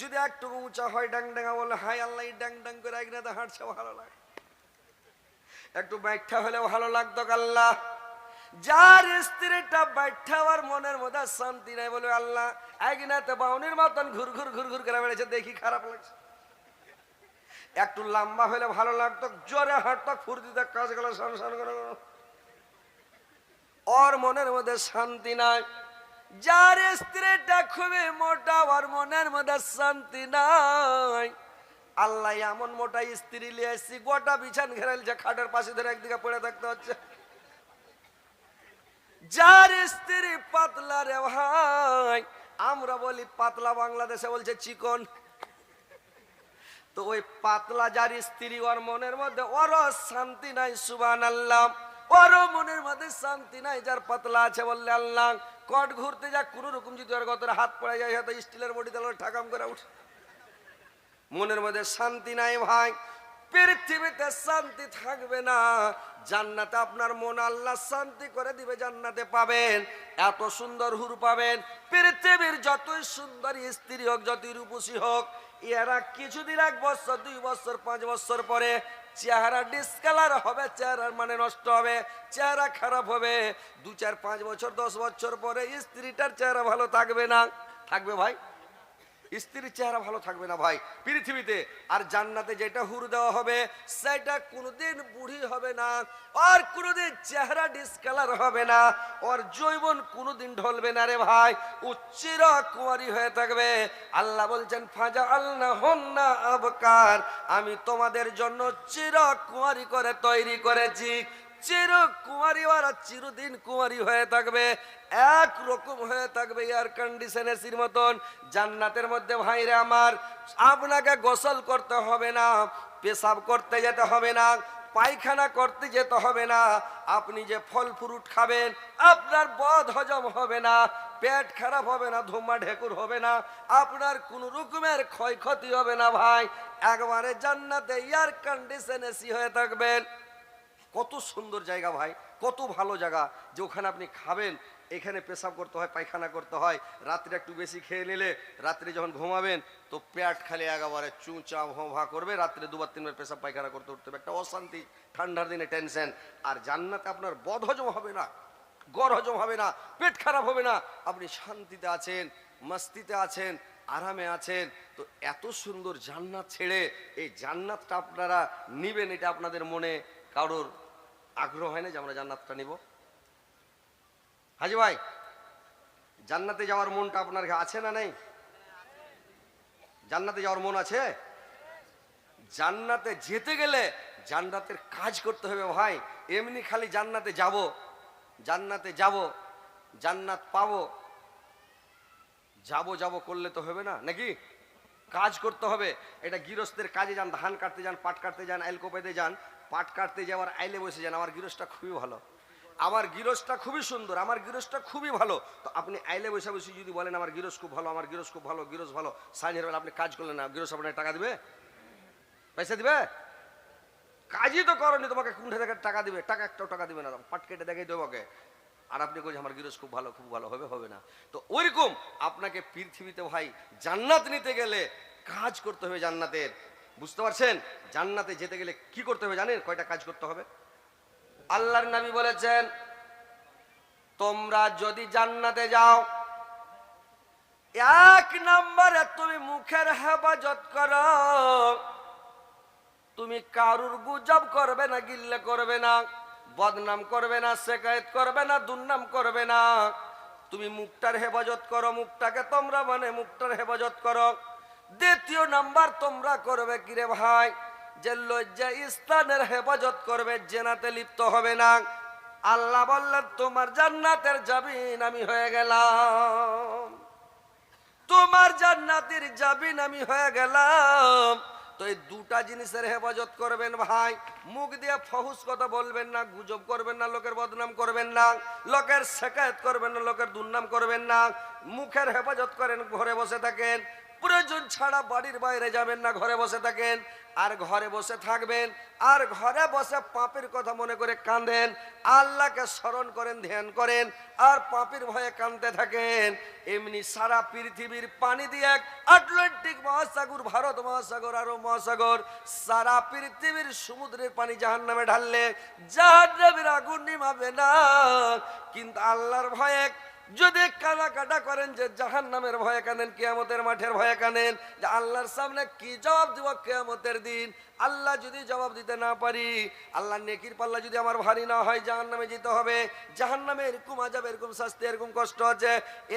যদি একটু উঁচা হয় ডাং ডাঙ্গা বলে হাই আল্লাহ ডাং ডাং করে একনাতে হাঁটছে ভালো লাগে, একটু ব্যাখ্যা হলে ভালো লাগতো আল্লাহ। যার স্ত্রীটা ব্যাখ্যা আর মনের মধ্যে শান্তি নাই বলে আল্লাহ একনাতে বাউনির মতন ঘুর ঘুর ঘুর ঘুর করে বেড়েছে, দেখি খারাপ লাগছে। একটু লম্বা হলে ভালো লাগতো, জোরে হাঁটতো, ফুর্তিতে কাজ গেল সংসার করে, ওর মনের মধ্যে শান্তি নাই। যার স্ত্রীটা খুবই মোটা ওর মনের মধ্যে শান্তি নাই। আল্লাহ এমন মোটা স্ত্রী নিয়ে এসেছি গোটা বিছান ঘেরাইছে, খাটের পাশে ধরে একদিকে পড়ে থাকতে হচ্ছে। যার স্ত্রী পাতলা রে ভাই, আমরা বলি পাতলা, বাংলাদেশে বলছে চিকন, তো ওই পাতলা যার স্ত্রী ওর মনের মধ্যে ওর শান্তি নাই, সুবহানাল্লাহ, ওর মনের মধ্যে শান্তি নাই। যার পাতলা আছে বললে আল্লাহ কট ঘুরতে যা কোন রকম যদি ওর গতরে হাত পড়ে যায় হয়তো স্টিলের বডি তাহলে ঠাকাম করে উঠে, মনের মধ্যে শান্তি নাই ভাই। পৃথিবীতে শান্তি থাকবে না, জান্নাতে আপনার মন আল্লাহ শান্তি করে দিবে, জান্নাতে পাবেন এত সুন্দর হুর পাবেন। পৃথিবীর যতই সুন্দর স্ত্রী হোক, যতই রূপসী হোক, এরা কিছুদিন 1 বছর 2 বছর 5 বছর পরে চেহারা ডিসকালার হবে, চেহারার মানে নষ্ট হবে, চেহারা খারাপ হবে। 2 4 5 বছর 10 বছর পরে স্ত্রীটার চেহারা ভালো থাকবে না। থাকবে ভাই? স্ত্রীর চেহারা ভালো থাকবে না ভাই পৃথিবীতে। আর জান্নাতে যেটা হুর দেওয়া হবে সেটা কোনোদিন বুড়ি হবে না, আর কোনোদিন চেহারা ডিসকালার হবে না, ওর যৌবন কোনোদিন ঢলবে না রে ভাই, ও চিরকুমারী হয়ে থাকবে। আল্লাহ বলছেন ফাজআলনাহুন্না আবকার, আমি তোমাদের জন্য চিরকুমারী করে তৈরি করেছি। চিরকুমারী ওরা চিরদিন কুমারী হয়ে থাকবে, এক রকম হয়ে থাকবে, এয়ার কন্ডিশন এসির মতন জান্নাতের মধ্যে। ভাইরে আমার, আপনাকে গোসল করতে হবে না, পেশাব করতে যেতে হবে না, পায়খানা করতে যেতে হবে না। আপনি যে ফল ফ্রুট খাবেন আপনার বদ হজম হবে না, পেট খারাপ হবে না, ধুমা ঢেকুর হবে না, আপনার কোন রকমের ক্ষয়ক্ষতি হবে না ভাই। একবারে জান্নাতে এয়ার কন্ডিশন এসি হয়ে থাকবেন। কত সুন্দর জায়গা ভাই, কত ভালো জায়গা যে ওখানে আপনি খাবেন, এখানে পেশাব করতে হয়, পায়খানা করতে হয়, রাত্রে একটু বেশি খেয়ে নিলে রাত্রে যখন ঘুমাবেন তো পেট খালি একেবারে চুঁচা ভা করবে, রাত্রে 2 বার 3 বার পেশাব পায়খানা করতে উঠতে হবে, একটা অশান্তি, ঠান্ডার দিনে টেনশন। আর জান্নাতে আপনার বদ হজম হবে না, গড় হজম হবে না, পেট খারাপ হবে না, আপনি শান্তিতে আছেন, মস্তিতে আছেন, আরামে আছেন। তো এত সুন্দর জান্নাত ছেড়ে এই জান্নাতটা আপনারা নিবেন, এটা আপনাদের মনে কারোর আগ্রহ হয় না যে আমরা জান্নাতটা নিব? হাজি ভাই, জান্নাতে যাওয়ার মনটা আপনার আছে না নেই? জান্নাতে যাওয়ার মন আছে? জান্নাতে যেতে গেলে জান্নাতের কাজ করতে হবে ভাই। এমনি খালি জান্নাতে যাব, জান্নাতে যাব, জান্নাত পাবো, যাব যাব করলে তো হবে না, নাকি? কাজ করতে হবে। এটা গৃহস্থের কাজে যান, ধান কাটতে যান, পাট কাটতে যান, আইল কোপাইতে যান, পাট কাটতে যাওয়ার আইলে বসে যান। আমার গৃহস্থটা খুবই ভালো, আমার গৃহস্থটা খুবই সুন্দর, আমার গৃহস্থটা খুবই ভালো। তো আপনি আইলে বসে বসে যদি বলেন আমার গৃহস্থ খুব ভালো, আমার গৃহস্থ খুব ভালো, গৃহস্থ ভালো, সাইনের বেলা আপনি কাজ করলেন না, গৃহস্থ আপনাকে টাকা দিবে? পয়সা দিবে? কাজই তো করেনি, তোমাকে কোন থেকে টাকা দিবে? টাকা একটাও টাকা দিবে না, পাট কেটে দেখাই দেবো ওকে। আর আপনি কই আমার গৃহস্থ খুব ভালো, খুব ভালো হবে? হবে না। তো ওইরকম আপনাকে পৃথিবীতে ভাই জান্নাত নিতে গেলে কাজ করতে হবে জান্নাতের। বুঝতে পারছেন? জান্নাতে যেতে গেলে কি করতে হবে জানেন? কয়টা কাজ করতে হবে? আল্লাহর নবী বলেছেন তোমরা যদি জান্নাতে যাও, 1 নম্বরে তুমি মুখের হেফাজত করো, তুমি কারুর গুজব করবে না, গিল্লে করবে না, বদনাম করবে না, শেকায়েত করবে না, দুর্নাম করবে না। তুমি মুখটার হেফাজত করো, মুখটাকে তোমরা মানে মুখটার হেফাজত করো। 2 নাম্বার তোমরা করবে কিরে ভাই, যে লজ্জা স্থানের হেফাজত করবে, জেনাতে লিপ্ত হবে না। আল্লাহ বললেন তোমার জান্নাতের জামিন আমি হয়ে গেলাম, তোমার জান্নাতের জামিন আমি হয়ে গেলাম। তো এই 2টা জিনিসের হেফাজত করবেন ভাই। মুখ দিয়ে ফহুস কথা বলবেন না, গুজব করবেন না, লোকের বদনাম করবেন না, লোকের শেকায়েত করবেন না, লোকের দুর্নাম করবেন না। মুখের হেফাজত করেন, ঘরে বসে থাকেন, প্রয়োজন ছাড়া বাড়ির বাইরে যাবেন না, ঘরে বসে থাকেন। আর ঘরে বসে থাকবেন, আর ঘরে বসে পাপের কথা মনে করে কাঁদেন, আল্লাহকে স্মরণ করেন, ধ্যান করেন, আর পাপের ভয়ে কাঁদতে থাকেন। এমনি সারা পৃথিবীর পানি দিয়ে এক আটলান্টিক মহাসাগর, ভারত মহাসাগর, আরো মহাসাগর, সারা পৃথিবীর সমুদ্রের পানি জাহান্নামে ঢাললে জাহান্নামের আগুন নিভাবে না। কিন্তু আল্লাহর ভয়ে যদি কাটা করেন, যে জাহান্নামের ভয়ে কাঁদেন, কিয়ামতের মাঠের ভয়ে কাঁদেন, যে আল্লাহর সামনে কি জবাব দিব কিয়ামতের দিন। আল্লাহ যদি জবাব দিতে না পারি, আল্লাহ নেকির পাল্লা যদি আমার ভারী না হয়, জাহান্নামে যেতে হবে। জাহান্নামে এরকম আযাব, এরকম শাস্তি, এরকম কষ্ট আছে।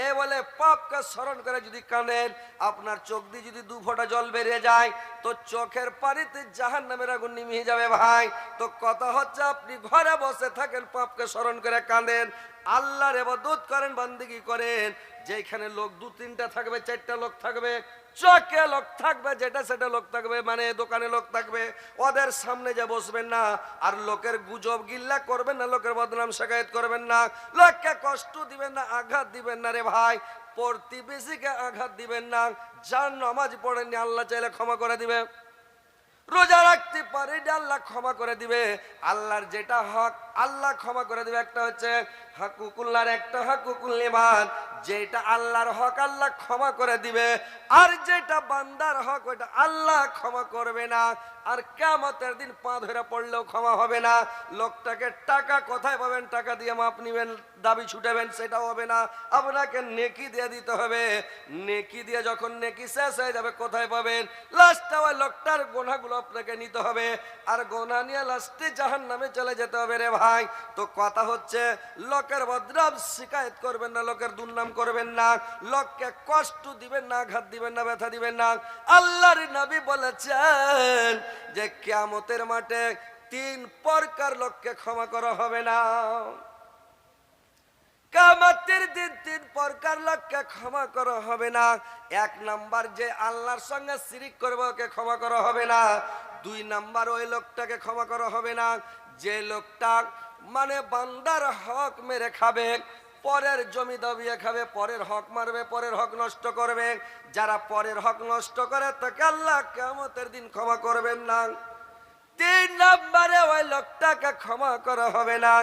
এ বলে পাপকে স্মরণ করে যদি কাঁদেন, আপনার চোখ দিয়ে যদি 2 ফোঁটা জল বেরিয়ে যায়, তো চোখের পানিতে জাহান্নামের আগুন নিভিয়ে যাবে ভাই। তো কথা হচ্ছে, আপনি ঘরে বসে থাকেন, পাপকে স্মরণ করে কাঁদেন, আল্লাহর ইবাদত করেন, বান্দেগি করেন। যেখানে লোক 2-3টা থাকবে, 4টা লোক থাকবে, চকে লোক থাকবে, যেটা সেটা লোক থাকবে, মানে দোকানে লোক থাকবে, ওদের সামনে যে বসবেন না, আর লোকের গুজব গিল্লা করবেন না, লোকের বদনাম শিকায়ত করবেন না, লোককে কষ্ট দিবেন না, আঘাত দিবেন না রে ভাই। প্রতিবেশীকে আঘাত দিবেন না। যার নামাজ পড়েননি, আল্লাহ চাইলে ক্ষমা করে দিবে। রোজা রাখতে পারে, আল্লাহ ক্ষমা করে দিবে। আল্লাহর যেটা হক আল্লাহ ক্ষমা করে দিবে। একটা হচ্ছে হাকুকুল্লাহর, একটা হাকুকুল ইবাদ। যেটা আল্লাহর হক আল্লাহ ক্ষমা করে দিবে, আর যেটা বান্দার হক ওটা আল্লাহ ক্ষমা করবে না। আর কিয়ামতের দিন পা ধরে পড়লেও ক্ষমা হবে না। লোকটাকে টাকা কোথায় পাবেন, টাকা দিয়ে মাপ নিবেন, দাবি ছুটাবেন, সেটাও হবে না। আপনাকে নেকি দিয়ে দিতে হবে। নেকি দিয়ে যখন নেকি শেষ হয়ে যাবে, কোথায় পাবেন? লাস্টে ওই লোকটার গোনাগুলো আপনাকে নিতে হবে, আর গোনা নিয়ে লাস্টে জাহান্নামে চলে যেতে হবে রে ভাই। তো কথা হচ্ছে, লোকের বদনাম শিকায়ত করবেন না, লোকের দুর্নাম করবেন না, লোককে কষ্ট দিবেন না, আঘাত দিবেন না, ব্যথা দিবেন না। আল্লাহর নবী বলেছেন যে কিয়ামতের মাঠে 3 প্রকার লোককে ক্ষমা করা হবে না। কিয়ামতের দিন 3 প্রকার লোককে ক্ষমা করা হবে না। 1 নাম্বার, যে আল্লাহর সঙ্গে শিরিক করবে, ওকে ক্ষমা করা হবে না। 2 নাম্বার, ওই লোকটাকে ক্ষমা করা হবে না যে লোকটা মানে বান্দার হক মেরে খাবে, পরের জমি দাবিয়ে খাবে, পরের হক মারবে, পরের হক নষ্ট করবে। যারা পরের হক নষ্ট করে, তাকে আল্লাহ কিয়ামতের দিন ক্ষমা করবেন না। 3 নম্বরে, ওই লোকটাকে ক্ষমা করা হবে না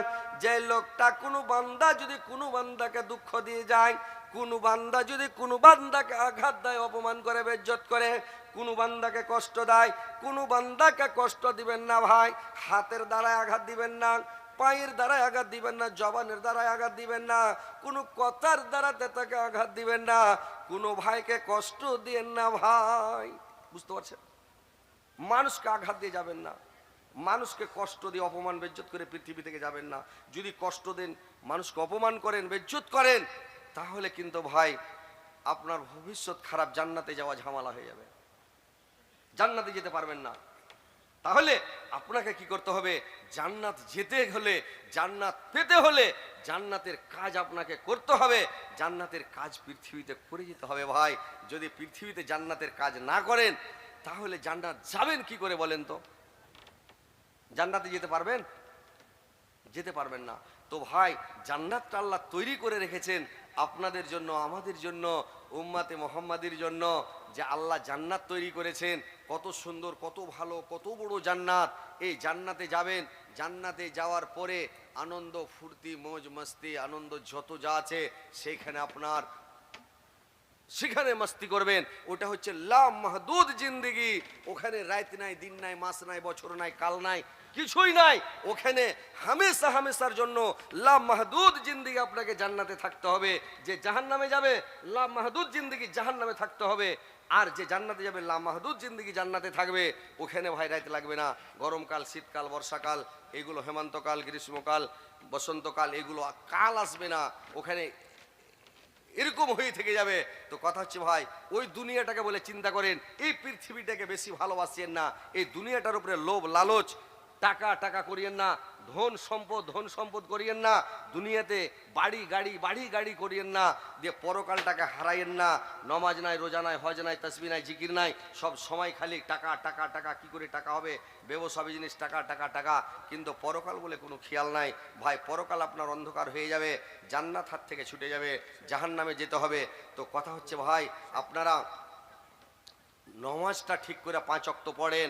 যে লোকটা কোনো বান্দা যদি কোনো বান্দাকে দুঃখ দিয়ে যায়, কোনো বান্দা যদি কোনো বান্দাকে আঘাত দেয়, অপমান করে, বেইজ্জত করে, কোনো বান্দাকে কষ্ট দেয়, কোনো বান্দাকে কষ্ট দিবেন না ভাই। হাতের দ্বারায় আঘাত দিবেন না, পায়ের দ্বারায় আঘাত দিবেন না, জবানের দ্বারায় আঘাত দিবেন না, কোনো কথার দ্বারাতে তাকে আঘাত দিবেন না, কোনো ভাইকে কষ্ট দিবেন না ভাই। বুঝতে পারছেন? মানুষকে আঘাত দিয়ে যাবেন না, মানুষকে কষ্ট দিয়ে অপমান বেইজ্জত করে পৃথিবী থেকে যাবেন না। যদি কষ্ট দেন, মানুষকে অপমান করেন, বেইজ্জত করেন, তাহলে কিন্তু ভাই আপনার ভবিষ্যৎ খারাপ, জান্নাতে যাওয়া ঝামেলা হয়ে যাবে, জান্নাতে যেতে পারবেন না। তাহলে আপনাকে কি করতে হবে? জান্নাত যেতে হলে, জান্নাত পেতে হলে জান্নাতের কাজ আপনাকে করতে হবে। জান্নাতের কাজ পৃথিবীতে করে যেতে হবে ভাই। যদি পৃথিবীতে জান্নাতের কাজ না করেন, তাহলে জান্নাত যাবেন কি করে বলেন তো? জান্নাতে যেতে পারবেন? যেতে পারবেন না। তো ভাই, জান্নাতটা আল্লাহ তৈরি করে রেখেছেন আপনাদের জন্য, আমাদের জন্য, উম্মাতে মুহাম্মাদির জন্য। যে আল্লাহ জান্নাত তৈরি করেছেন, কত সুন্দর, কত ভালো, কত বড় জান্নাত। এই জান্নাতে যাবেন, জান্নাতে যাওয়ার পরে আনন্দ, ফুর্তি, মौज মস্তি, আনন্দ যত যা আছে সেখানে আপনার, সেখানে মস্তি করবেন। ওটা হচ্ছে লা মাহদুদ জিন্দেগি। ওখানে রাত নাই, দিন নাই, মাস নাই, বছর নাই, কাল নাই, কিছুই নাই। ওখানে হামেশা হামেশার জন্য লা মাহদুদ জিন্দেগি আপনাকে জান্নাতে থাকতে হবে। যে জাহান্নামে যাবে, লা মাহদুদ জিন্দেগি জাহান্নামে থাকতে হবে। আর যে জান্নাতে যাবে, লা মাহদুদ জিন্দেগি জান্নাতে থাকবে। ওখানে ভাই রাত লাগবে না। গরমকাল, শীতকাল, বর্ষাকাল, এগুলো হেমন্তকাল, গ্রীষ্মকাল, বসন্তকাল, এগুলো কাল আসবে না। ওখানে এরকম হয়ে থেকে যাবে। তো কথা হচ্ছে ভাই, ওই দুনিয়াটাকে বলে চিন্তা করেন, এই পৃথিবীটাকে বেশি ভালোবাসেন না। এই দুনিয়াটার উপরে লোভ লালচ, টাকা টাকা করিয়েন না, ধন সম্পদ করিয়েন না। দুনিয়াতে বাড়ি গাড়ি করিয়েন না, দিয়ে পরকালটাকে হারাইয়েন না। নমাজ নাই, রোজা নাই, হজ নাই, তসবিহ নাই, জিকির নাই, সব সময় খালি টাকা টাকা টাকা। কি করে টাকা হবে? ব্যবসা বিজনেস, টাকা টাকা টাকা। কিন্তু পরকাল বলে কোনো খেয়াল নাই ভাই। পরকাল আপনার অন্ধকার হয়ে যাবে, জান্নাত হাত থেকে ছুটে যাবে, জাহান্নামে যেতে হবে। তো কথা হচ্ছে ভাই, আপনারা নমাজটা ঠিক করে 5 ওয়াক্ত পড়েন,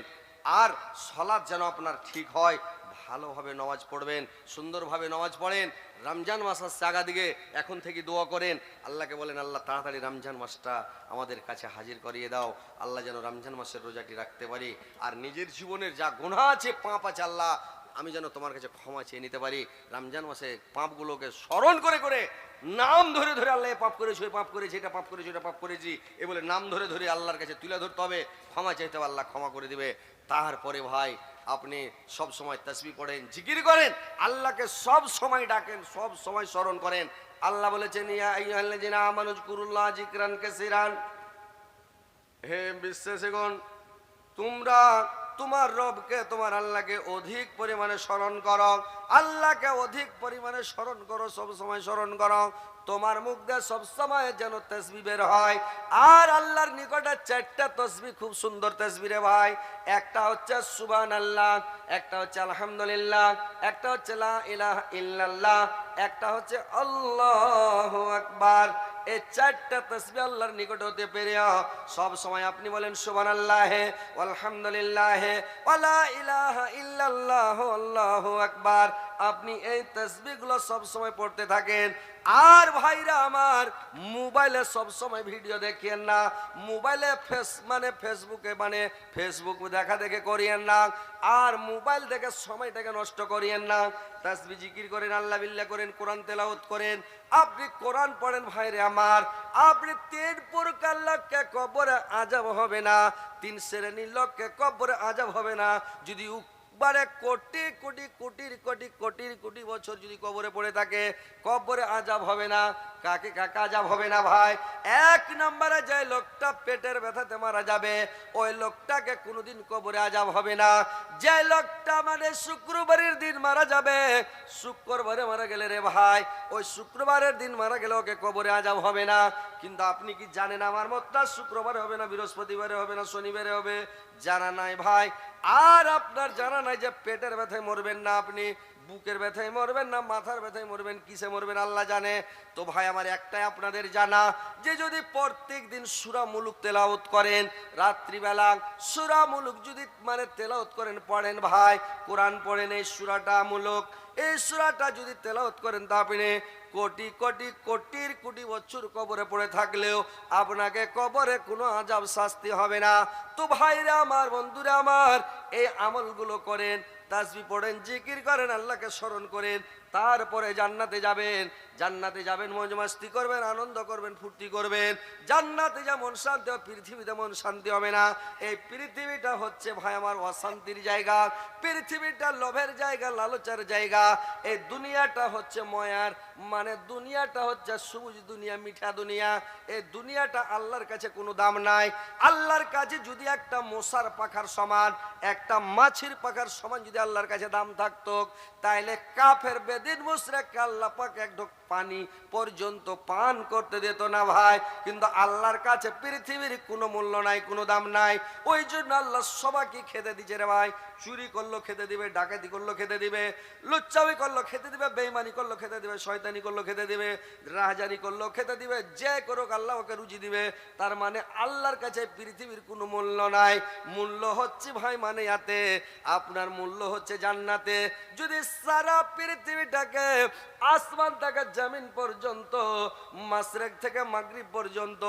আর সালাত যেন আপনার ঠিক হয়, ভালোভাবে নামাজ পড়বেন, সুন্দরভাবে নামাজ পড়েন। রমজান মাস আসছে আগা দিকে, এখন থেকে দোয়া করেন, আল্লাহকে বলেন আল্লাহ তাড়াতাড়ি রমজান মাসটা আমাদের কাছে হাজির করিয়ে দাও, আল্লাহ যেন রমজান মাসের রোজাটি রাখতে পারি। আর নিজের জীবনের যা গুনাহ আছে, পাপ আছে, আল্লাহ আমি যেন তোমার কাছে ক্ষমা চেয়ে নিতে পারি। রমজান মাসে পাপগুলোকে স্মরণ করে করে, নাম ধরে ধরে, আল্লাহ পাপ করেছি, ওই পাপ করেছি, এটা পাপ করেছি, এটা পাপ করেছি, এ বলে নাম ধরে ধরে আল্লাহর কাছে তুলে ধরতে হবে, ক্ষমা চাইতে হবে, আল্লাহ ক্ষমা করে দিবে। তারপরে ভাই আপনি সব সময় তাসবিহ পড়েন, জিকির করেন, আল্লাহকে সব সময় ডাকেন, সব সময় স্মরণ করেন। আল্লাহ বলেছেন ইয়া আইয়ুহাল্লাযিনা আমানু যিকুরুল্লাহ যিকরান কাসীরান, হে বিশ্বাসীগণ তোমরা তোমার রবকে, তোমার আল্লাহকে অধিক পরিমাণে স্মরণ করো, আল্লাহকে অধিক পরিমাণে স্মরণ করো, সব সময় স্মরণ করো, তোমার মুখ দিয়ে সব সময় যেন তাসবিহ বের হয়। আর আল্লাহর নিকটে 4টা তাসবিহ, খুব সুন্দর তাসবিহ রে ভাই। একটা হচ্ছে সুবহানাল্লাহ, একটা হচ্ছে আলহামদুলিল্লাহ, একটা হচ্ছে লা ইলাহা ইল্লাল্লাহ, একটা হচ্ছে আল্লাহু আকবার। এই 4টা তাসবিহ আল্লাহর নিকট হতে পেরে সব সময় আপনি বলেন সুবহানাল্লাহ আলহামদুলিল্লাহ ওয়া লা ইলাহা ইল্লাল্লাহ আল্লাহু আকবার। আপনি এই তাসবিহগুলো সব সময় পড়তে থাকেন। আর ভাইরা আমার, মোবাইলে সব সময় ভিডিও দেখেন না, মোবাইলে ফেসবুকে ফেসবুক দেখা দেখে করিয়েন না, আর মোবাইল দেখে সময়টাকে নষ্ট করিয়েন না। তাসবিহ জিকির করেন, আল্লাহ বিল্লাহ করেন, কোরআন তেলাওয়াত করেন। আপনি কোরআন পড়েন ভাইরে আমার, আপনি 3 প্রকার লোককে কবরে আযাব হবে না, 3 শ্রেণীর লোককে কবরে আযাব হবে না। যদি কোটি কোটি কোটির কোটি কোটির কোটি বছর যদি কবরে পড়ে থাকে, কবরে আযাব হবে না। কাকে কাকে আযাব হবে না ভাই? 1 নম্বরে যে লোকটা পেটের ব্যথাতে মারা যাবে, ওই লোকটাকে কোনোদিন কবরে আযাব হবে না। যে লোকটা শুক্রবারের দিন মারা যাবে, শুক্রবারে মারা গেলে রে ভাই, ওই শুক্রবারের দিন মারা গেলে ওকে কবরে আযাব হবে না। কিন্তু আপনি কি জানেন আমার মতটা শুক্রবারে হবে না, বৃহস্পতিবারে হবে না, শনিবারে হবে? জানা নাই ভাই। আর আপনার জানা নাই যে পেটের ব্যথায় মরবেন না, আপনি বুকের ব্যথায় মরবেন না, মাথার ব্যথায় মরবেন, কিসে মরবেন আল্লাহ জানে। তো ভাই আমার একটাই আপনাদের জানা, যে যদি প্রত্যেক দিন সূরা মুলুক তেলাওয়াত করেন, রাত্রিবেলা সূরা মুলুক যদি তেলাওয়াত করেন, পড়েন ভাই, কোরআন পড়েন, এই সূরাটা মুলুক, এই সূরাটা যদি তেলাওয়াত করেন, তা আপনি কোটি কোটি কোটির কোটি বছর কবরে পড়ে থাকলেও আপনাকে কবরে কোনো আযাব শাস্তি হবে না। তো ভাইরা আমার, বন্ধুরা আমার, এই আমলগুলো করেন, তাসবিহ পড়েন, জিকির করেন, আল্লাহকে স্মরণ করেন, তারপরে জান্নাতে যাবেন। জান্নাতে যাবেন, মौज मस्ती করবেন, আনন্দ করবেন, ফুর্তি করবেন। জান্নাতে যেমন শান্তি হবে, পৃথিবীতে তেমন শান্তি হবে না। এই পৃথিবীটা হচ্ছে ভাই আমার অশান্তির জায়গা, পৃথিবীটা লোভের জায়গা, লালচার জায়গা। এই দুনিয়াটা হচ্ছে ময়ার, দুনিয়াটা হচ্ছে সবুজ দুনিয়া, মিঠা দুনিয়া। এই দুনিয়াটা আল্লাহর কাছে কোনো দাম নাই। আল্লাহর কাছে যদি একটা মশার পাখার সমান, একটা মাছির পাখার সমান যদি আল্লাহর কাছে দাম থাকতো, তাইলে কাফের বেদিন মুশরিক আল্লাহ পাক এক ঢোক পানি পর্যন্ত পান করতে দিত না ভাই। কিন্তু আল্লাহর কাছে পৃথিবীর কোনো মূল্য নাই, কোনো দাম নাই। ওই জন্য আল্লাহ সবাইকে খেতে দিচ্ছে রে ভাই। চুরি করলো খেতে দিবে, ডাকাতি করলো খেতে দিবে, লুচ্চামি করলো খেতে দিবে, বেঈমানি করলো খেতে দিবে, শয়তানি করলো খেতে দিবে, রাহাজানি করলো খেতে দিবে, যে করুক আল্লাহ ওকে রুজি দিবে। তার আল্লাহর কাছে পৃথিবীর কোনো মূল্য নাই। মূল্য হচ্ছে ভাই ইয়াতে, আপনার মূল্য হচ্ছে জান্নাতে। যদি সারা পৃথিবীটাকে আসমান থেকে জমিন পর্যন্ত, মাশরিক থেকে মাগরিব পর্যন্ত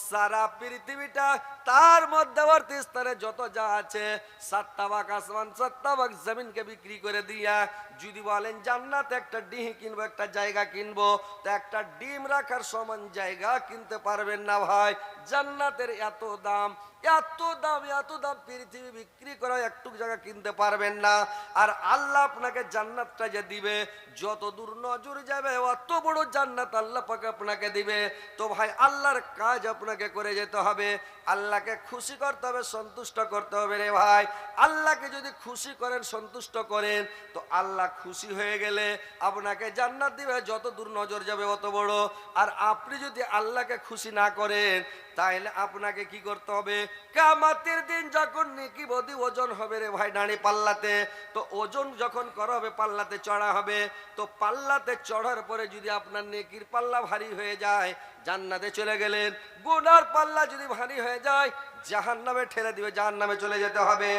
সারা পৃথিবীটা, তার মধ্যবর্তী স্থানে যত যা আছে, 7টা ভাগ আসমান 7টা ভাগ জমিনকে বিক্রি করে দিয়া যদি বলেন জান্নাতে একটা ডিম কিনবো, একটা জায়গা কিনবো, তো একটা ডিম রাখার সমান জায়গা কিনতে পারবেন না ভাই। জান্নাতের এত দাম, এত দাম, এত দাম, পৃথিবী বিক্রি করা একটু জায়গা কিনতে পারবেন না। আর আল্লাহ আপনাকে জান্নাতটা যে দিবে, যত দূর নজর যাবে অত বড় জান্নাত আল্লাহ পাক আপনাকে দিবে। তো ভাই আল্লাহর কাজ আপনাকে করে যেতে হবে, আল্লাহকে খুশি করতে হবে, সন্তুষ্ট করতে হবে রে ভাই। আল্লাহকে যদি খুশি করেন, সন্তুষ্ট করেন, তো আল্লাহ খুশি হয়ে গেলে আপনাকে জান্নাত দিবে, যত দূর নজর যাবে অত বড়। আর আপনি যদি আল্লাহকে খুশি না করেন, তাহলে আপনাকে কি করতে হবে? কিয়ামতের দিন যখন নেকি বদি ওজন হবে রে ভাই দাঁড়ি পাল্লাতে, তো ওজন যখন করা হবে, পাল্লাতে চড়া হবে, তো পাল্লাতে চড়ার পরে যদি আপনার নেকির পাল্লা ভারী হয়ে যায়, জান্নাতে চলে গেলেন। গুনার পাল্লা যদি ভারী হয়ে যায় জাহান্নামে ঠেলে দিবে, জাহান্নামে চলে যেতে হবে।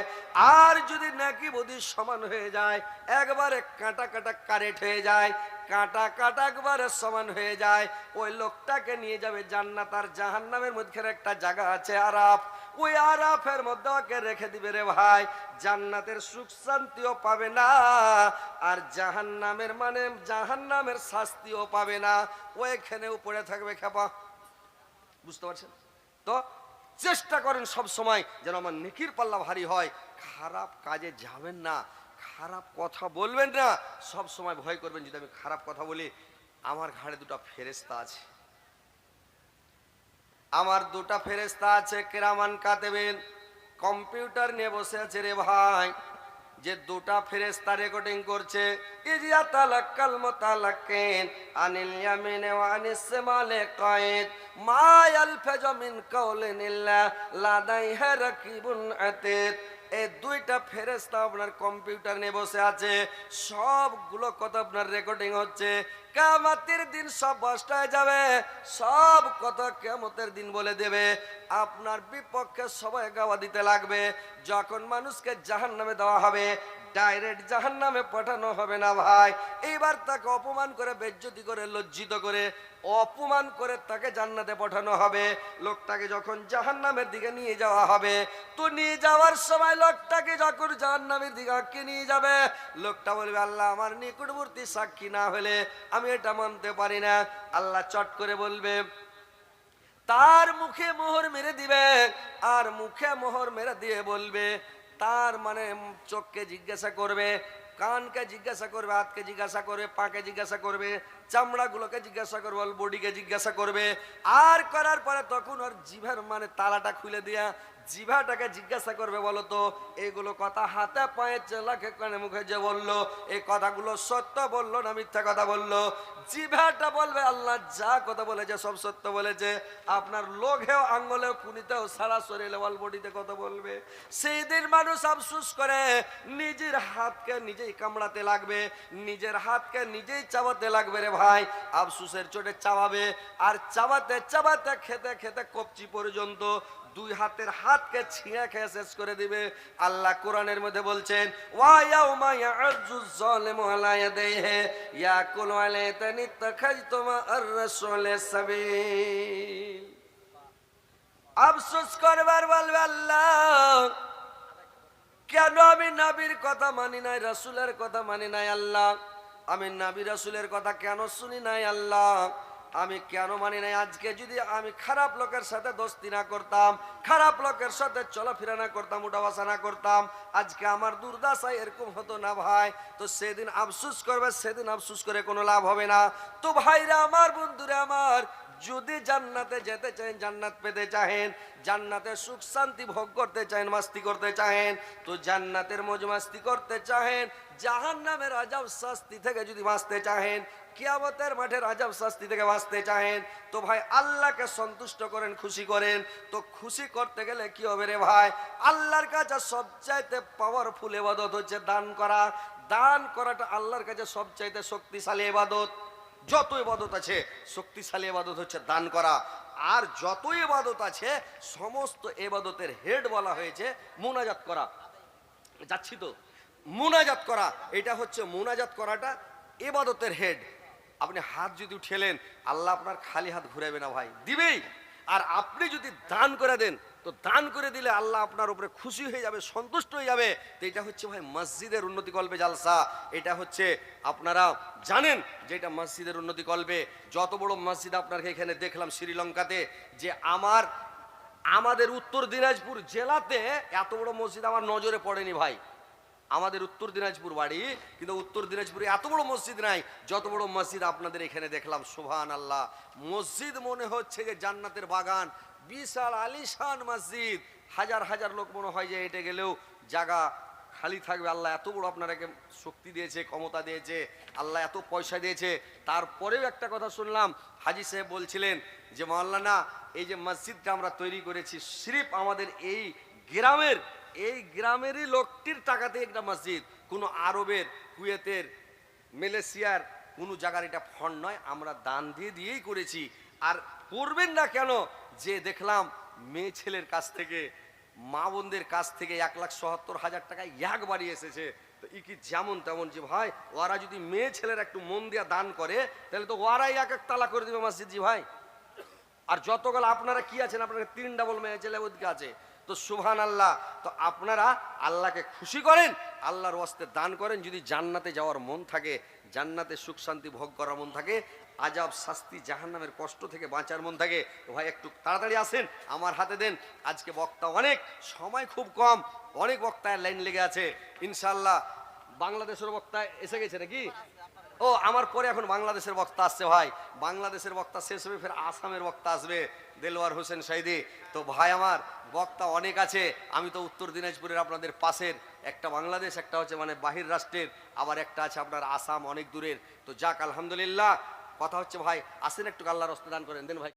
আর যদি নেকি বদি সমান হয়ে যায়, একবারে কাঁটা কাঁটা কারেট হয়ে যায়, কাঁটা কাঁটা একবারে সমান হয়ে যায়, ওই লোকটাকে নিয়ে যাবে জান্নাত। আর জাহান্নামের মধ্যে একটা জায়গা আছে আরাফ, ওই আরাফের মধ্যে ওকে রেখে দিবে রে ভাই। জান্নাতের সুখ শান্তিও পাবে না, আর জাহান্নামের মানে জাহান্নামের শাস্তিও পাবে না, ওইখানে উপরে থাকবে খেপা। বুঝতে পারছেন তো? চেষ্টা করেন সব সময় যেন আমার নেকির পাল্লা ভারী হয়। খারাপ কাজে যাবেন না, খারাপ কথা বলবেন না। সব সময় ভয় করবেন যদি আমি খারাপ কথা বলি আমার ঘাড়ে দুটো ফেরেশতা আছে, আমার দুটা ফেরেশতা আছে কিরামান কাতেবেন, কম্পিউটার নিয়ে বসে আছে রে ভাই। যে দুটা ফেরেশতা রেকর্ডিং করছে, ইজিয়া তালাক্কাল মুতালাক্কিন আনিল ইয়ামিনি ওয়া আনিস শিমালি কায়েদ মা ইয়ালফাজু মিন কাওলিন ইল্লা লাদাইহি রাকিবুন আতীদ। এই দুইটা ফেরেশতা আপনার কম্পিউটার নিয়ে বসে আছে, সবগুলো কথা আপনার রেকর্ডিং হচ্ছে। কিয়ামতের দিন সব বাস্টায় যাবে, সব কথা কিয়ামতের দিন বলে দেবে। আপনার বিপক্ষে সবাই গাওয়া দিতে লাগবে। যখন মানুষকে জাহান্নামে দেওয়া হবে, ডাইরেক্ট জাহান্নামে পাঠানো হবে না ভাই। এইবার তাকে অপমান করে, বেইজ্জতি করে, লজ্জিত করে, অপমান করে তাকে জান্নাতে পাঠানো হবে। লোকটাকে যখন জাহান্নামের দিকে নিয়ে যাওয়া হবে, তো নিয়ে যাওয়ার সময় লোকটাকে যখন জাহান্নামের দিকে নিয়ে যাবে, লোকটা বলবে আল্লাহ আমার নিকটবর্তী সাক্ষী না হলে আমি এটা মানতে পারি না। আল্লাহ চট করে বলবে, তার মুখে মোহর মেরে দিবে। আর মুখে মোহর মেরে দিয়ে বলবে, তার মানে চোখকে জিজ্ঞাসা করবে, কানকে জিজ্ঞাসা করবে, হাতকে জিজ্ঞাসা করবে, পাকে জিজ্ঞাসা করবে, চামড়াগুলোকে জিজ্ঞাসা করবে, বডিকে জিজ্ঞাসা করবে। আর করার পরে তখন ওর জিভার মানে তালাটা খুলে দিয়া জিভাটাকে জিজ্ঞাসা করবে, বলো তো এগুলো কথা হাতে পায়ে চেলাকে কানে মুখে যে বললো, এই কথাগুলো সত্য বললো না মিথ্যা কথা বললো? জিভাটা বলবে আল্লাহ যা কথা বলেছে সব সত্য বলেছে। আপনার লোঘেও আঙ্গুলেও কুনিতেও সারা শরীরে ওয়াল বডিতে কথা বলবে। সেই দিন মানুষ আফসোস করে, নিজের হাতকে নিজেই কামড়াতে লাগবে, নিজের হাতকে নিজেই চাবাতে লাগবে রে ভাই। আফসোসের চোটে চাবাবে, আর চাবাতে চাবাতে খেতে খেতে কবজি পর্যন্ত দুই হাতের হাতকে ছিঁড়ে খেয়ে শেষ করে দিবে। আল্লাহ কোরআনের মধ্যে বলছেন, ওয়া ইয়াউমা ইয়া'যু যালিমু আলা ইয়াদাইহি ইয়াকুলু আলাইতানি তাখাজতুমা আর-রাসূলি সাবিল। আফসোস করবার বলবে আল্লাহ কেন আমি নবীর কথা মানি নাই, রাসূলের কথা মানি নাই। আল্লাহ আমি নবী রাসূলের কথা কেন শুনি নাই? আল্লাহ আমি কেন মানি নাই? আজকে যদি আমি খারাপ লোকের সাথে দোস্তি না করতাম, খারাপ লোকের সাথে চলাফেরা না করতাম, উঠা বসা না করতাম, আজকে আমার দুর্দশা এরকম হতো না ভাই। তো সেদিন আফসোস করবে, সেদিন আফসোস করে কোনো লাভ হবে না। তো ভাইরা আমার, বন্ধুরা আমার, যদি জান্নাতে যেতে চান, জান্নাত পেতে চাহেন, জান্নাতের সুখ শান্তি ভোগ করতে চাহেন, মাস্তি করতে চাহেন, তো জান্নাতের মौज মাস্তি করতে চাহেন, জাহান্নামের আযাব শাস্তি থেকে যদি বাঁচতে চাহেন, কিয়ামতের মাঠের আযাব শাস্তি থেকে বাঁচতে চাহেন, তো ভাই আল্লাহকে সন্তুষ্ট করেন, খুশি করেন। তো খুশি করতে গেলে কি হবে রে ভাই? আল্লাহর কাছে সবচাইতে পাওয়ারফুল ইবাদত হচ্ছে দান করা। দান করাটা আল্লাহর কাছে সবচাইতে শক্তিশালী ইবাদত। যত ইবাদত আছে শক্তিশালী ইবাদত হচ্ছে দান করা। আর যত ইবাদত আছে সমস্ত ইবাদতের হেড বলা হয়েছে মুনাজাত করা। যাচ্ছি তো, মুনাজাত করা, এটা হচ্ছে মুনাজাত করাটা ইবাদতের হেড। আপনি হাত যদি উঠেলেন, আল্লাহ আপনার খালি হাত ঘুরাবে না ভাই, দিবেই। আর আপনি যদি দান করে দেন, তো দান করে দিলে আল্লাহ আপনার উপরে খুশি হয়ে যাবে, সন্তুষ্ট হয়ে যাবে। তো এটা হচ্ছে ভাই মসজিদের উন্নতি কল্পে জালসা। এটা হচ্ছে আপনারা জানেন যে এটা মসজিদের উন্নতি কল্পে। যত বড় মসজিদ আপনার এখানে দেখলাম শ্রীলঙ্কাতে, যে আমাদের উত্তর দিনাজপুর জেলাতে এত বড় মসজিদ আমার নজরে পড়েনি ভাই। আমাদের উত্তর দিনাজপুর বাড়ি, কিন্তু উত্তর দিনাজপুরে এত বড় মসজিদ নাই যত বড় মসজিদ আপনাদের এখানে দেখলাম। সুবহানাল্লাহ, মসজিদ মনে হচ্ছে যে জান্নাতের বাগান, বিশাল আলিশান মসজিদ। হাজার হাজার লোক মনে হয় যে হেঁটে গেলেও জায়গা খালি থাকবে। আল্লাহ এত বড় আপনারাকে শক্তি দিয়েছে, ক্ষমতা দিয়েছে, আল্লাহ এত পয়সা দিয়েছে। তারপরেও একটা কথা শুনলাম, হাজি সাহেব বলছিলেন যে মাওলানা এই যে মসজিদটা আমরা তৈরি করেছি সির্ফ আমাদের এই গ্রামেরই লোকটির টাকাতে একটা মসজিদ, কোনো আরবের, কুয়েতের, মালয়েশিয়ার কোনো জায়গার এটা ফন্ড নয়, আমরা দান দিয়েই করেছি। আর করবেন না কেন? যে দেখলাম মেয়ে ছেলের কাছ থেকে, মা বোনদের কাছ থেকে 1,77,000 টাকা একবারই এসেছে। তো ই কি যেমন তেমন, যে ভাই ওরা যদি মেয়ে ছেলের একটু মন দিয়া দান করে তাহলে তো ওরাই এক এক তালা করে দিবে মসজিদ, জি ভাই। আর যতগুলো আপনারা কি আছেন, আপনারা 3 ডাবল মেয়ে ছেলে ওদিকে আছে। তো সুবহান আল্লাহ। তো আপনারা আল্লাহকে খুশি করেন, আল্লাহর ওয়াস্তে দান করেন। যদি জান্নাতে যাওয়ার মন থাকে, জান্নাতে সুখ শান্তি ভোগ করার মন থাকে, আজাব শাস্তি জাহান্নামের কষ্ট থেকে বাঁচার মন থাকে, তো ভাই একটু তাড়াতাড়ি আসেন, আমার হাতে দেন। আজকে বক্তা অনেক, সময় খুব কম, অনেক বক্তায় লাইন লেগে আছে। ইনশাআল্লাহ বাংলাদেশের বক্তা এসে গেছে নাকি? ও আমার পরে এখন বাংলাদেশের বক্তা আসছে ভাই। বাংলাদেশের বক্তা শেষ হবে, ফের আসামের বক্তা আসবে, দেলোয়ার হোসেন সাইদি। তো ভাই আমার বক্তা অনেক আছে। আমি তো উত্তর দিনাজপুরের আপনাদের পাশের, একটা বাংলাদেশ, একটা হচ্ছে মানে বাহির রাষ্ট্রের, আবার একটা আছে আপনার আসাম, অনেক দূরের। তো যাক আলহামদুলিল্লাহ। কথা হচ্ছে ভাই আসেন একটু আল্লাহর রাস্তা দান করেন, দেন ভাই।